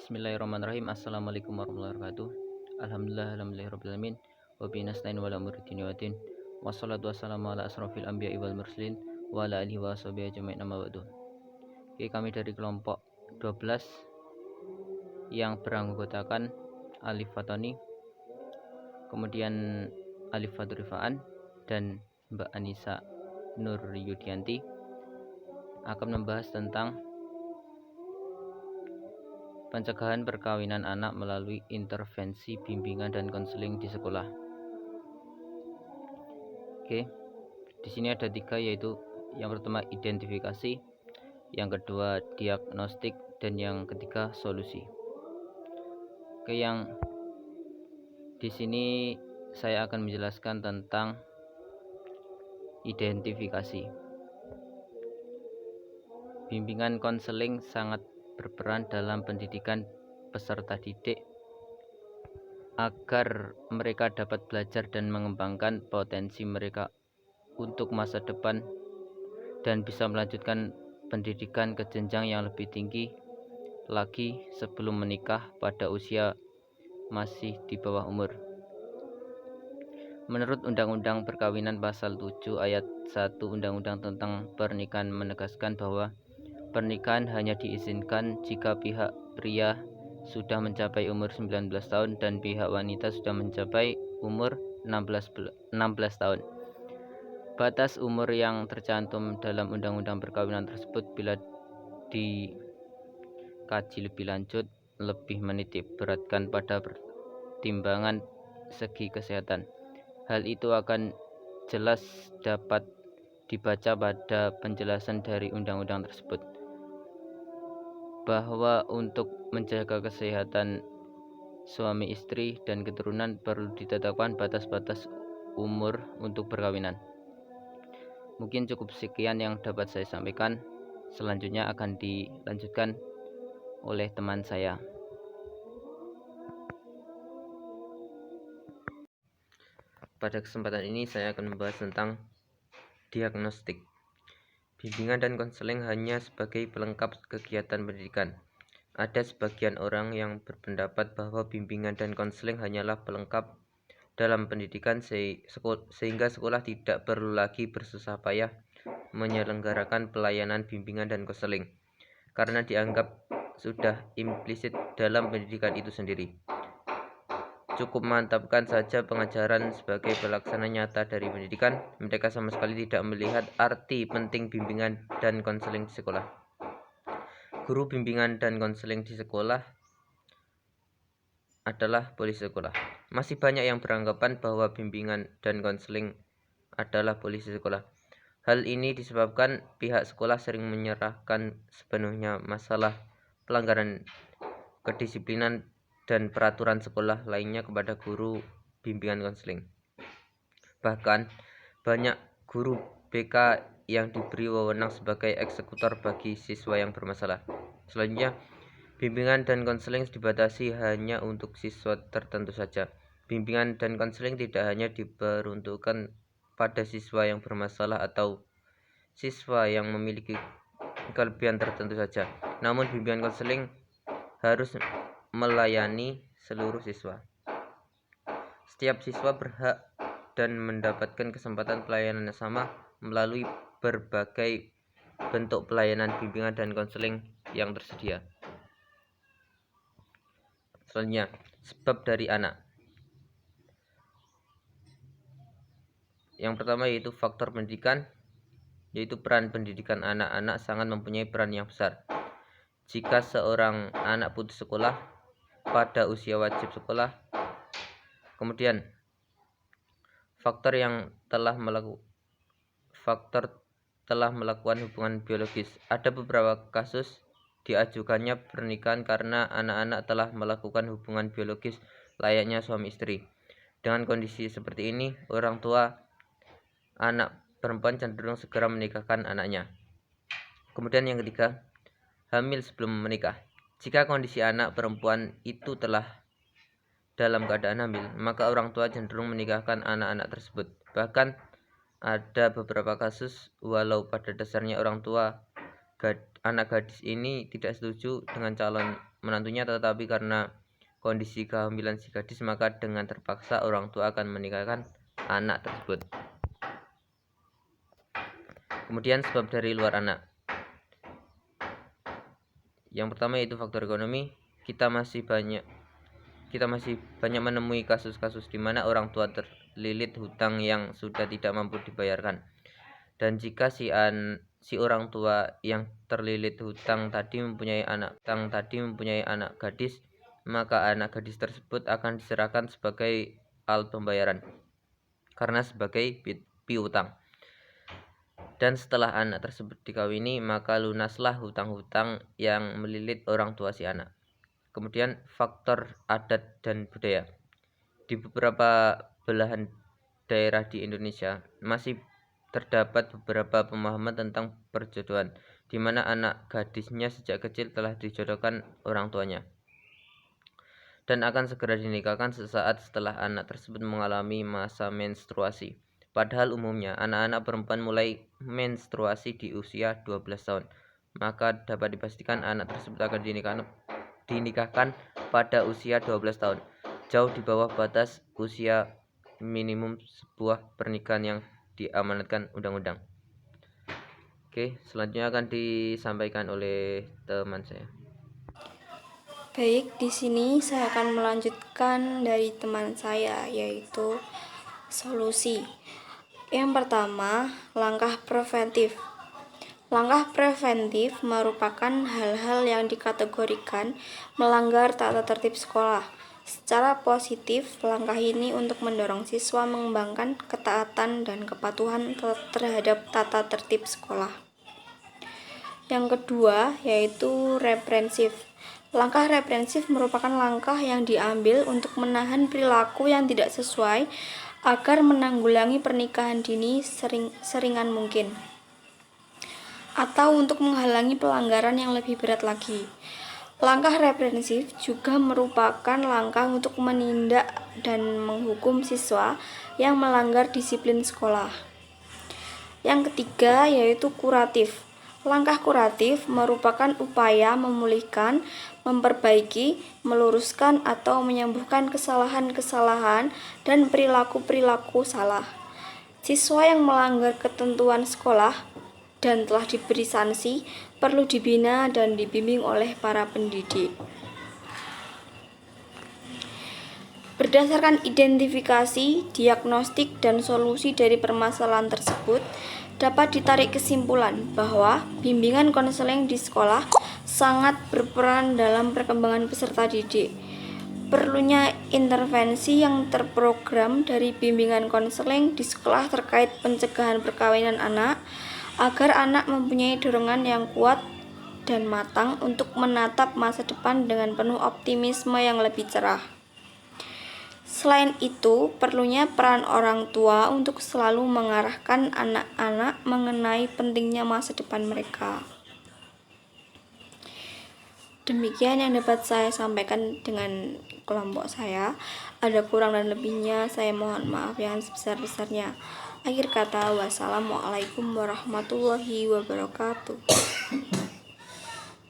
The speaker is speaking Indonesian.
Bismillahirrahmanirrahim. Assalamualaikum warahmatullahi wabarakatuh. Alhamdulillahirrahmanirrahim. Wa bihi nasta'in wa la umuri dunya waddin. Wassalatu wassalamu ala asrofil anbiya'i wal mursalin wa ala alihi wa sahbihi ajma'in amma ba'du. Oke, kami dari kelompok 12 yang beranggotakan Alif Fatoni, kemudian Alif Fatur Rifaan dan Mbak Anissa Nur Yudianti akan membahas tentang pencegahan perkawinan anak melalui intervensi bimbingan dan konseling di sekolah. Oke, di sini ada 3, yaitu yang pertama identifikasi, yang kedua diagnostik, dan yang ketiga solusi. Oke, yang di sini saya akan menjelaskan tentang identifikasi. Bimbingan konseling sangat berperan dalam pendidikan peserta didik agar mereka dapat belajar dan mengembangkan potensi mereka untuk masa depan dan bisa melanjutkan pendidikan ke jenjang yang lebih tinggi lagi sebelum menikah pada usia masih di bawah umur. Menurut Undang-Undang Perkawinan Pasal 7 Ayat 1 Undang-Undang tentang Pernikahan menegaskan bahwa pernikahan hanya diizinkan jika pihak pria sudah mencapai umur 19 tahun dan pihak wanita sudah mencapai umur 16 tahun. Batas umur yang tercantum dalam Undang-Undang Perkawinan tersebut bila dikaji lebih lanjut lebih menitik beratkan pada pertimbangan segi kesehatan. Hal itu akan jelas dapat dibaca pada penjelasan dari undang-undang tersebut, bahwa untuk menjaga kesehatan suami istri dan keturunan perlu ditetapkan batas-batas umur untuk perkawinan. Mungkin cukup sekian yang dapat saya sampaikan. Selanjutnya akan dilanjutkan oleh teman saya. Pada kesempatan ini saya akan membahas tentang diagnostik. Bimbingan dan konseling hanya sebagai pelengkap kegiatan pendidikan. Ada sebagian orang yang berpendapat bahwa bimbingan dan konseling hanyalah pelengkap dalam pendidikan sehingga sekolah tidak perlu lagi bersusah payah menyelenggarakan pelayanan bimbingan dan konseling karena dianggap sudah implisit dalam pendidikan itu sendiri. Cukup mantapkan saja pengajaran sebagai pelaksana nyata dari pendidikan, mereka sama sekali tidak melihat arti penting bimbingan dan konseling di sekolah. Guru bimbingan dan konseling di sekolah adalah polisi sekolah. Masih banyak yang beranggapan bahwa bimbingan dan konseling adalah polisi sekolah. Hal ini disebabkan pihak sekolah sering menyerahkan sepenuhnya masalah pelanggaran kedisiplinan dan peraturan sekolah lainnya kepada guru bimbingan konseling. Bahkan banyak guru BK yang diberi wewenang sebagai eksekutor bagi siswa yang bermasalah. Selanjutnya, bimbingan dan konseling dibatasi hanya untuk siswa tertentu saja. Bimbingan dan konseling tidak hanya diperuntukkan pada siswa yang bermasalah atau siswa yang memiliki kelebihan tertentu saja. Namun bimbingan konseling harus melayani seluruh siswa. Setiap siswa berhak dan mendapatkan kesempatan pelayanan yang sama melalui berbagai bentuk pelayanan bimbingan dan konseling yang tersedia. Selanjutnya, sebab dari anak. Yang pertama yaitu faktor pendidikan, yaitu peran pendidikan anak-anak sangat mempunyai peran yang besar. Jika seorang anak putus sekolah pada usia wajib sekolah, kemudian faktor telah melakukan hubungan biologis. Ada beberapa kasus diajukannya pernikahan karena anak-anak telah melakukan hubungan biologis layaknya suami istri. Dengan kondisi seperti ini, orang tua anak perempuan cenderung segera menikahkan anaknya. Kemudian yang ketiga, hamil sebelum menikah. Jika kondisi anak perempuan itu telah dalam keadaan hamil, maka orang tua cenderung menikahkan anak-anak tersebut. Bahkan ada beberapa kasus walau pada dasarnya orang tua anak gadis ini tidak setuju dengan calon menantunya, tetapi karena kondisi kehamilan si gadis, maka dengan terpaksa orang tua akan menikahkan anak tersebut. Kemudian sebab dari luar anak. Yang pertama yaitu faktor ekonomi. Kita masih banyak menemui kasus-kasus di mana orang tua terlilit hutang yang sudah tidak mampu dibayarkan. Dan jika si orang tua yang terlilit hutang tadi mempunyai anak gadis, maka anak gadis tersebut akan diserahkan sebagai alat pembayaran karena sebagai piutang. Dan setelah anak tersebut dikawini, maka lunaslah hutang-hutang yang melilit orang tua si anak. Kemudian faktor adat dan budaya. Di beberapa belahan daerah di Indonesia masih terdapat beberapa pemahaman tentang perjodohan, di mana anak gadisnya sejak kecil telah dijodohkan orang tuanya dan akan segera dinikahkan sesaat setelah anak tersebut mengalami masa menstruasi. Padahal umumnya anak-anak perempuan mulai menstruasi di usia 12 tahun. Maka dapat dipastikan anak tersebut akan dinikahkan pada usia 12 tahun, jauh di bawah batas usia minimum sebuah pernikahan yang diamanatkan undang-undang. Oke, selanjutnya akan disampaikan oleh teman saya. Baik, di sini saya akan melanjutkan dari teman saya, yaitu solusi. Yang pertama, langkah preventif. Langkah preventif merupakan hal-hal yang dikategorikan melanggar tata tertib sekolah. Secara positif, langkah ini untuk mendorong siswa mengembangkan ketaatan dan kepatuhan terhadap tata tertib sekolah. Yang kedua, yaitu reprensif. Langkah reprensif merupakan langkah yang diambil untuk menahan perilaku yang tidak sesuai agar menanggulangi pernikahan dini seringan mungkin, atau untuk menghalangi pelanggaran yang lebih berat lagi. Langkah reprensif juga merupakan langkah untuk menindak dan menghukum siswa yang melanggar disiplin sekolah. Yang ketiga yaitu kuratif. Langkah kuratif merupakan upaya memulihkan, memperbaiki, meluruskan atau menyembuhkan kesalahan-kesalahan dan perilaku-perilaku salah. Siswa yang melanggar ketentuan sekolah dan telah diberi sanksi perlu dibina dan dibimbing oleh para pendidik. Berdasarkan identifikasi, diagnostik, dan solusi dari permasalahan tersebut, dapat ditarik kesimpulan bahwa bimbingan konseling di sekolah sangat berperan dalam perkembangan peserta didik. Perlunya intervensi yang terprogram dari bimbingan konseling di sekolah terkait pencegahan perkawinan anak, agar anak mempunyai dorongan yang kuat dan matang untuk menatap masa depan dengan penuh optimisme yang lebih cerah. Selain itu, perlunya peran orang tua untuk selalu mengarahkan anak-anak mengenai pentingnya masa depan mereka. Demikian yang dapat saya sampaikan dengan kelompok saya. Ada kurang dan lebihnya, saya mohon maaf yang sebesar-besarnya. Akhir kata, wassalamualaikum warahmatullahi wabarakatuh.